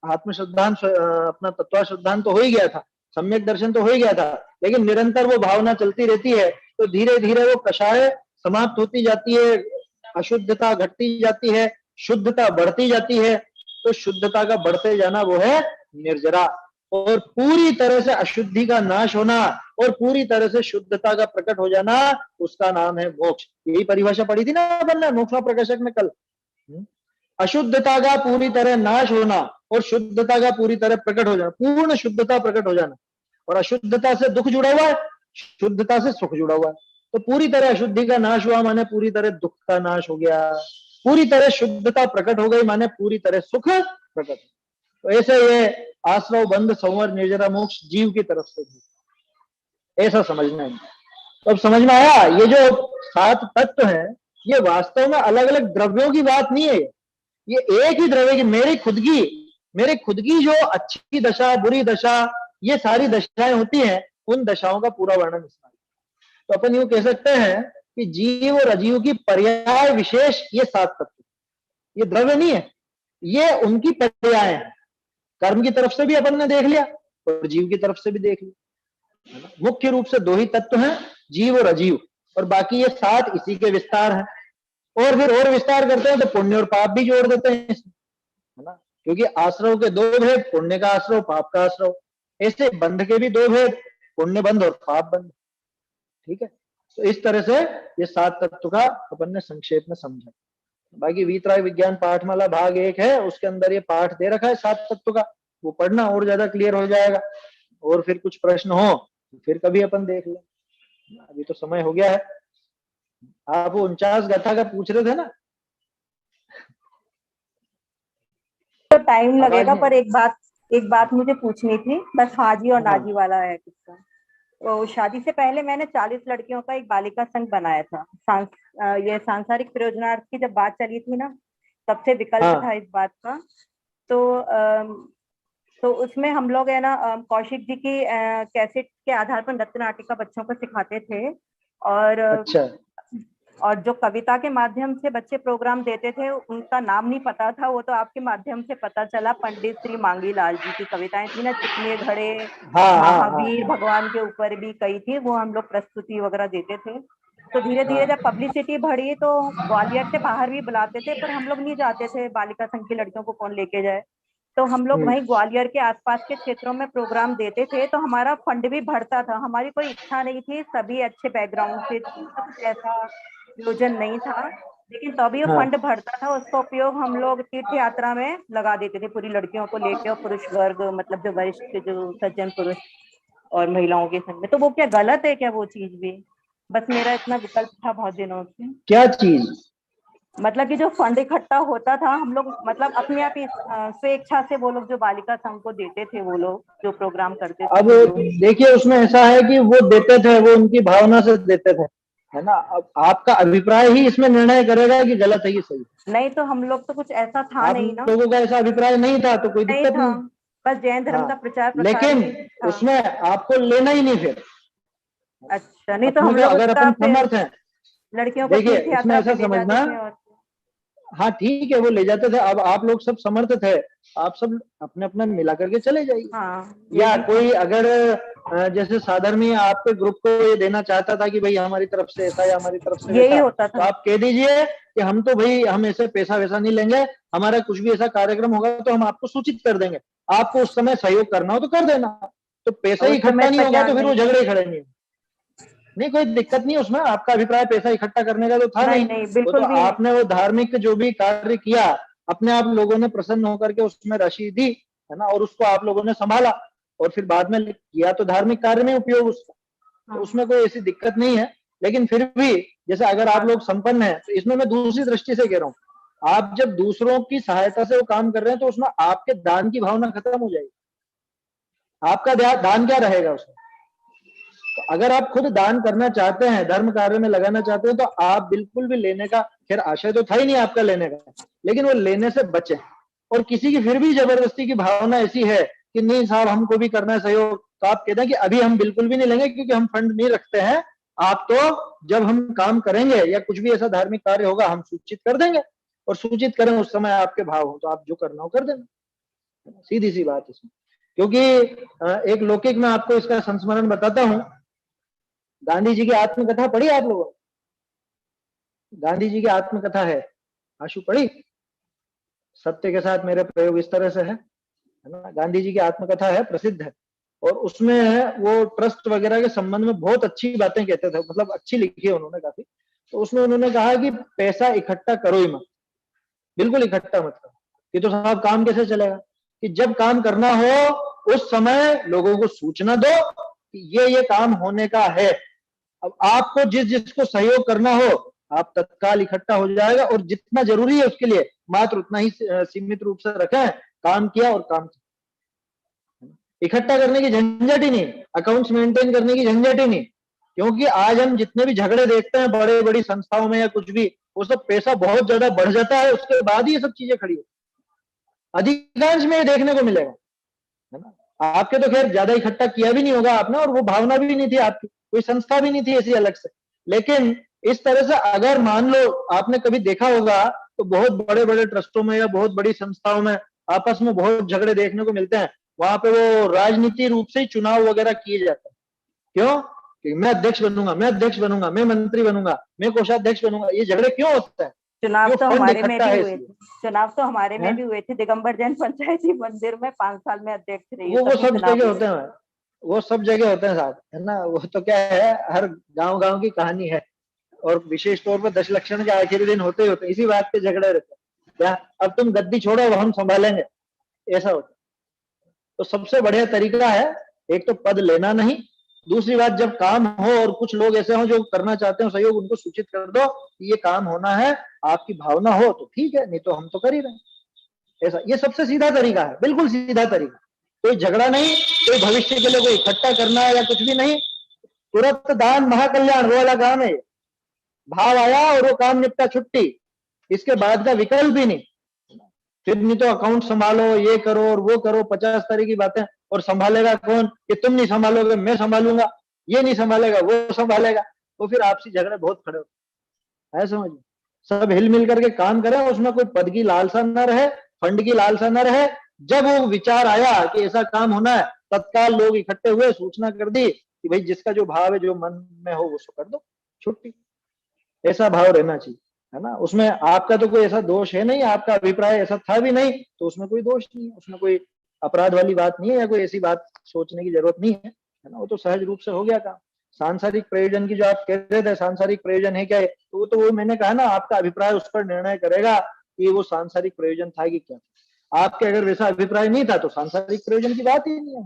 आत्म श्रद्धांत, अपना तत्व श्रद्धांत तो हो ही गया था, सम्यक दर्शन तो हो ही गया था, लेकिन निरंतर वो भावना चलती रहती है, तो धीरे धीरे वो कषाय समाप्त होती जाती है, अशुद्धता घटती जाती है, शुद्धता बढ़ती जाती है। तो शुद्धता का बढ़ते जाना वो है निर्जरा, और पूरी तरह से अशुद्धि का नाश होना और पूरी तरह से शुद्धता का प्रकट हो जाना, उसका नाम है मोक्ष। यही परिभाषा पढ़ी थी ना अपन ने मोक्ष प्रकाशक में कल। अशुद्धता का पूरी तरह नाश होना और शुद्धता का पूरी तरह प्रकट हो जाना, पूर्ण शुद्धता प्रकट हो जाना। और अशुद्धता से दुख जुड़ा हुआ है, शुद्धता से सुख जुड़ा हुआ है। तो पूरी तरह अशुद्धि का नाश हुआ माने पूरी तरह दुख का नाश हो गया, पूरी तरह शुद्धता प्रकट हो गई माने पूरी तरह सुख प्रकट। तो ऐसे ये आश्रव बंध संवर निर्जरा मोक्ष जीव की तरफ से भी ऐसा समझना है। तो अब समझ में आया, ये जो 7 तत्व हैं ये वास्तव में अलग अलग द्रव्यों की बात नहीं है, ये एक ही द्रव्य की मेरे खुद की जो अच्छी दशा, बुरी दशा, ये सारी दशाएं होती हैं, उन दशाओं का पूरा वर्णन इसमें। तो अपन यूं कह सकते हैं कि जीव और अजीव की पर्याय विशेष ये 7 तत्व, ये द्रव्य नहीं है, ये उनकी पर्याय है। कर्म की तरफ से भी अपन ने देख लिया और जीव की तरफ से भी देख लिया। मुख्य रूप से 2 ही तत्व हैं, जीव और अजीव, और बाकी ये 7 इसी के विस्तार हैं। और फिर और विस्तार करते हैं तो पुण्य और पाप भी जोड़ देते हैं इसमें, है ना, क्योंकि आश्रव के 2 भेद, पुण्य का आश्रव, पाप का आश्रव। ऐसे बंध के भी 2 भेद, पुण्य बंध और पाप बंध। ठीक है, तो इस तरह से ये 7 तत्व का अपन ने संक्षेप में समझा। बाकी वीतराग विज्ञान पाठमाला भाग 1 है, उसके अंदर ये पाठ दे रखा है 7 तत्व का, वो पढ़ना और ज्यादा क्लियर हो जाएगा। और फिर कुछ प्रश्न हो तो फिर कभी अपन देख लें, अभी तो समय हो गया है। आप 49 गाथा का पूछ रहे थे ना? तो टाइम लगेगा, पर एक बात मुझे पूछनी थी, बस हाजी और नाजी वाला है किस्सा। तो शादी से पहले मैंने 40 लड़कियों का एक बालिका संघ बनाया था। ये सांसारिक प्रयोजनार्थ की जब बात चली थी ना, तब से विकल्प था इस बात का। तो उसमें हम लोग है ना कौशिक जी की कैसेट के आधार पर नृत्य नाटिका बच्चों को सिखाते थे। और अच्छा। और जो कविता के माध्यम से बच्चे प्रोग्राम देते थे, उनका नाम नहीं पता था, वो तो आपके माध्यम से पता चला। पंडित श्री मांगी लाल जी की कविताएं थी ना, चिकने घड़े, महावीर भगवान के ऊपर भी कई थी, वो हम लोग प्रस्तुति वगैरह देते थे। तो धीरे धीरे जब पब्लिसिटी बढ़ी तो ग्वालियर से बाहर भी बुलाते थे, पर हम लोग नहीं जाते थे, बालिका संघ की लड़कियों को कौन लेके जाए। तो हम लोग वहीं ग्वालियर के आसपास के क्षेत्रों में प्रोग्राम देते थे, तो हमारा फंड भी बढ़ता था। हमारी कोई इच्छा नहीं थी, सभी अच्छे बैकग्राउंड से, कुछ ऐसा प्रयोजन नहीं था, लेकिन तभी वो फंड बढ़ता था। उसका उपयोग हम लोग तीर्थ यात्रा में लगा देते थे, पूरी लड़कियों को लेके, और पुरुष वर्ग, मतलब जो वरिष्ठ, जो सज्जन पुरुष और महिलाओं के संग में। तो वो क्या गलत है क्या वो चीज भी? बस मेरा इतना विकल्प था बहुत दिनों से। क्या चीज? मतलब कि जो फंड इकट्ठा होता था, हम लोग मतलब अपने आप स्वेच्छा से वो लोग जो बालिका संघ को देते थे, वो लोग जो प्रोग्राम करते थे। अब देखिए, उसमें ऐसा है कि वो देते थे, वो उनकी भावना से देते थे, है ना। अब आपका अभिप्राय ही इसमें निर्णय करेगा कि गलत है कि सही। नहीं तो हम लोग तो कुछ ऐसा था नहीं ना, आप लोगों का ऐसा अभिप्राय नहीं था तो कोई दिक्कत नहीं, बस जैन धर्म का प्रचार प्रसार। लेकिन उसमें आपको लेना ही नहीं फिर। अच्छा, नहीं तो हम लोग अगर अपन समर्थ हैं, लड़कियों को देखिए इसमें ऐसा समझना, हाँ ठीक है, वो ले जाते थे। अब आप लोग सब समर्थ थे, आप सब अपने अपने मिला करके चले जाइए। या कोई अगर जैसे साधर्मी आपके ग्रुप को ये देना चाहता था कि भाई हमारी तरफ से ऐसा या हमारी तरफ से यही होता था, तो आप कह दीजिए कि हम तो भाई हम ऐसे पैसा वैसा नहीं लेंगे, हमारा कुछ भी ऐसा कार्यक्रम होगा तो हम आपको सूचित कर देंगे, आपको उस समय सहयोग करना हो तो कर देना। तो पैसा ही इकट्ठा नहीं होगा तो फिर वो झगड़े खड़े नहीं, कोई दिक्कत नहीं उसमें। आपका अभिप्राय पैसा इकट्ठा करने का तो था नहीं, बिल्कुल तो आपने वो धार्मिक जो भी कार्य किया, अपने आप लोगों ने प्रसन्न होकर के उसमें राशि दी, है ना, और उसको आप लोगों ने संभाला और फिर बाद में किया तो धार्मिक कार्य में उपयोग उसका, तो उसमें कोई ऐसी दिक्कत नहीं है। लेकिन फिर भी जैसे अगर आप लोग संपन्न है, तो इसमें मैं दूसरी दृष्टि से कह रहा हूँ, आप जब दूसरों की सहायता से वो काम कर रहे हैं तो उसमें आपके दान की भावना खत्म हो जाएगी। आपका दान क्या रहेगा उसमें? तो अगर आप खुद दान करना चाहते हैं, धर्म कार्य में लगाना चाहते हैं, तो आप बिल्कुल भी लेने का, खैर आशय तो था ही नहीं आपका लेने का, लेकिन वो लेने से बचे। और किसी की फिर भी जबरदस्ती की भावना ऐसी है कि नहीं साहब हमको भी करना है सहयोग, तो आप कहते हैं कि अभी हम बिल्कुल भी नहीं लेंगे क्योंकि हम फंड नहीं रखते हैं, आप तो जब हम काम करेंगे या कुछ भी ऐसा धार्मिक कार्य होगा हम सूचित कर देंगे, और सूचित करें उस समय आपके भाव हो तो आप जो करना हो कर देना। सीधी सी बात इसमें। क्योंकि एक लौकिक में आपको इसका संस्मरण बताता हूं। गांधी जी की आत्मकथा पढ़ी आप लोगों? गांधी जी की आत्मकथा है, आशु पढ़ी? सत्य के साथ मेरे प्रयोग इस तरह से है ना। गांधी जी की आत्मकथा है, प्रसिद्ध है, और उसमें वो ट्रस्ट वगैरह के संबंध में बहुत अच्छी बातें कहते थे, मतलब अच्छी लिखी है उन्होंने काफी। तो उसमें उन्होंने कहा कि पैसा इकट्ठा करो ही मत, बिल्कुल इकट्ठा मत करो। कि तो साहब काम कैसे चलेगा? कि जब काम करना हो उस समय लोगों को सूचना दो कि ये काम होने का है। अब आपको जिसको सहयोग करना हो आप तत्काल इकट्ठा हो जाएगा, और जितना जरूरी है उसके लिए मात्र उतना ही सीमित रूप से रखें, काम किया और काम किया। इकट्ठा करने की झंझट ही नहीं, अकाउंट्स मेंटेन करने की झंझट ही नहीं, क्योंकि आज हम जितने भी झगड़े देखते हैं बड़े बड़ी संस्थाओं में या कुछ भी, वो सब पैसा बहुत ज्यादा बढ़ जाता है, उसके बाद ही ये सब चीजें खड़ी होती, अधिकांश में ये देखने को मिलेगा, है ना। आपके तो खैर ज्यादा इकट्ठा किया भी नहीं होगा आपने, और वो भावना भी नहीं थी आपकी, कोई संस्था भी नहीं थी ऐसी अलग से। लेकिन इस तरह से अगर मान लो आपने कभी देखा होगा तो बहुत बड़े बड़े ट्रस्टों में या बहुत बड़ी संस्थाओं में आपस में बहुत झगड़े देखने को मिलते हैं। वहां पे वो राजनीति रूप से ही चुनाव वगैरह किए जाते हैं। क्यों? कि मैं अध्यक्ष बनूंगा, मैं अध्यक्ष बनूंगा, मैं मंत्री बनूंगा, मैं कोषाध्यक्ष बनूंगा। ये झगड़े क्यों होते हैं? चुनाव तो हमारे में भी हुए थे, चुनाव तो हमारे है? में भी हुए थे। दिगंबर जैन पंचायती मंदिर में 5 साल में अध्यक्ष रही। वो सब जगह होते हैं, वो सब जगह होते हैं साहब, है ना। वो तो क्या है, हर गांव गांव की कहानी है, और विशेष तौर पर 10 लक्षण के आखिरी दिन होते ही होते हैं, इसी बात पे झगड़े रहते हैं। क्या अब तुम गद्दी छोड़ो, वो हम संभालेंगे, ऐसा होता है। तो सबसे बढ़िया तरीका है, एक तो पद लेना नहीं, दूसरी बात जब काम हो और कुछ लोग ऐसे हो जो करना चाहते हो सहयोग, उनको सूचित कर दो कि ये काम होना है, आपकी भावना हो तो ठीक है, नहीं तो हम तो कर ही रहे हैं। ऐसा, ये सबसे सीधा तरीका है, बिल्कुल सीधा तरीका। कोई झगड़ा नहीं, कोई भविष्य के लिए कोई इकट्ठा करना है या कुछ भी नहीं, तुरंत दान महाकल्याण वो वाला काम है। भाव आया और वो काम निपटा, छुट्टी, इसके बाद का विकल्प ही नहीं। फिर नहीं तो अकाउंट संभालो, ये करो और वो करो, 50 तरह की बातें, और संभालेगा कौन? कि तुम नहीं संभालोगे, मैं संभालूंगा, ये नहीं संभालेगा, वो संभालेगा। तो फिर आपसी झगड़े बहुत खड़े होते हैं, समझिए। सब हिल मिल करके काम करें, उसमें कोई पद की लालसा न रहे, फंड की लालसा न रहे। जब वो विचार आया कि ऐसा काम होना है, तत्काल लोग इकट्ठे हुए, सूचना कर दी कि भाई जिसका जो भाव है, जो मन में हो उसको कर दो, छुट्टी। ऐसा भाव रहना चाहिए, है ना। उसमें आपका तो कोई ऐसा दोष है नहीं, आपका अभिप्राय ऐसा था भी नहीं, तो उसमें कोई दोष नहीं है, उसमें कोई अपराध वाली बात नहीं है, या कोई ऐसी बात सोचने की जरूरत नहीं है ना। वो तो सहज रूप से हो गया काम। सांसारिक प्रयोजन की जो आप कह रहे थे, सांसारिक प्रयोजन है क्या है, तो वो मैंने कहा ना, आपका अभिप्राय उस पर निर्णय करेगा कि वो सांसारिक प्रयोजन था कि क्या। आपके अगर वैसा अभिप्राय नहीं था तो सांसारिक प्रयोजन की बात ही नहीं है।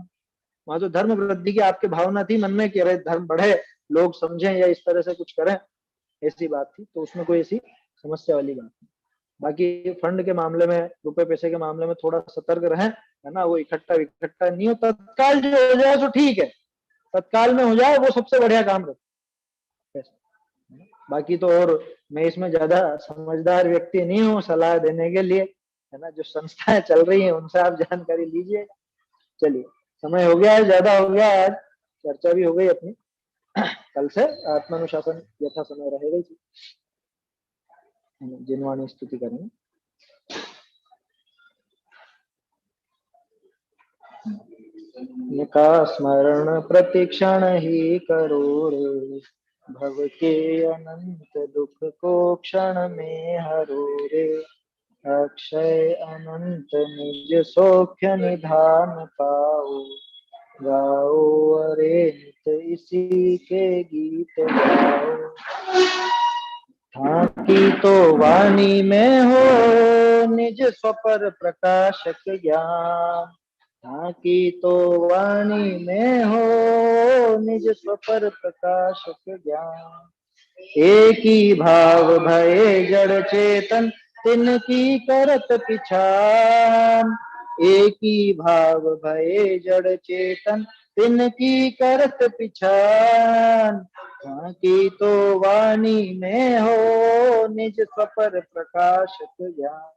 वहां तो धर्म वृद्धि की आपकी भावना थी मन में कि अरे धर्म बढ़े, लोग समझें या इस तरह से कुछ करें, ऐसी बात थी। तो उसमें कोई ऐसी समस्या वाली बात नहीं। बाकी फंड के मामले में, रुपए पैसे के मामले में थोड़ा सतर्क रहें, है ना। वो इकट्ठा नहीं हो, तत्काल जो हो जाए तो ठीक है, तत्काल में हो जाए वो सबसे बढ़िया काम रहता है। बाकी तो और मैं इसमें ज्यादा समझदार व्यक्ति नहीं हूँ सलाह देने के लिए, है ना। जो संस्थाएं चल रही हैं उनसे आप जानकारी लीजिए। चलिए, समय हो गया है, ज्यादा हो गया है, आज चर्चा भी हो गई अपनी। कल से आत्मानुशासन यथा समय रहेगा ही, जिनवाणी स्तुति करेंगे। निका स्मरण प्रतिक्षण ही करो रे, भव के अनंत दुख को क्षण में हरो रे। अक्षय अनंत निज सौख्य निधान पाओ, गाओ अरे नित इसी के गीत गाओ। थाकी तो वाणी में हो निज स्वपर प्रकाशक ज्ञान, थाकी तो वाणी में हो निज स्वपर प्रकाशक ज्ञान। एक ही भाव भये जड़ चेतन तिनकी करत पिछान, एक ही भाव भये जड़ चेतन तिनकी करत पिछान। थाकी तो वाणी में हो निज स्वपर प्रकाशक ज्ञान।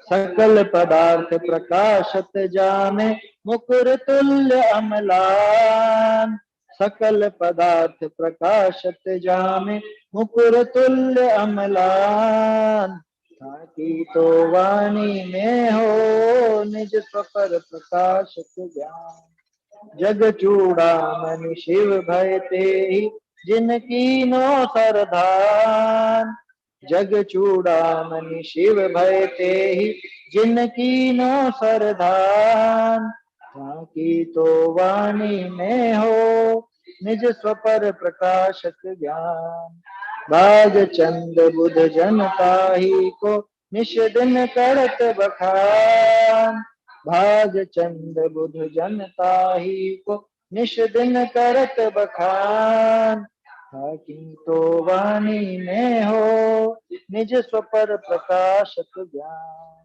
सकल पदार्थ प्रकाशत जाने मुकुर तुल्य अमलान, सकल पदार्थ प्रकाशत जाने मुकुर तुल्य अमलान। थाकी तो वाणी में हो निज स्वपर प्रकाशक ज्ञान। जग चूड़ामणि शिव भय तेहि जिनकी नो सरधान, जग चूड़ामणि शिव भय तेहि जिनकी नो सरधान। थाकी तो वाणी में हो निज स्वपर प्रकाशक ज्ञान। भाग चंद बुध जन ताही को निश दिन करत बखान, भाग चंद बुध जन ताही को निश दिन करत बखान। थाकी तो वाणी में हो निज स्वपर प्रकाशक ज्ञान।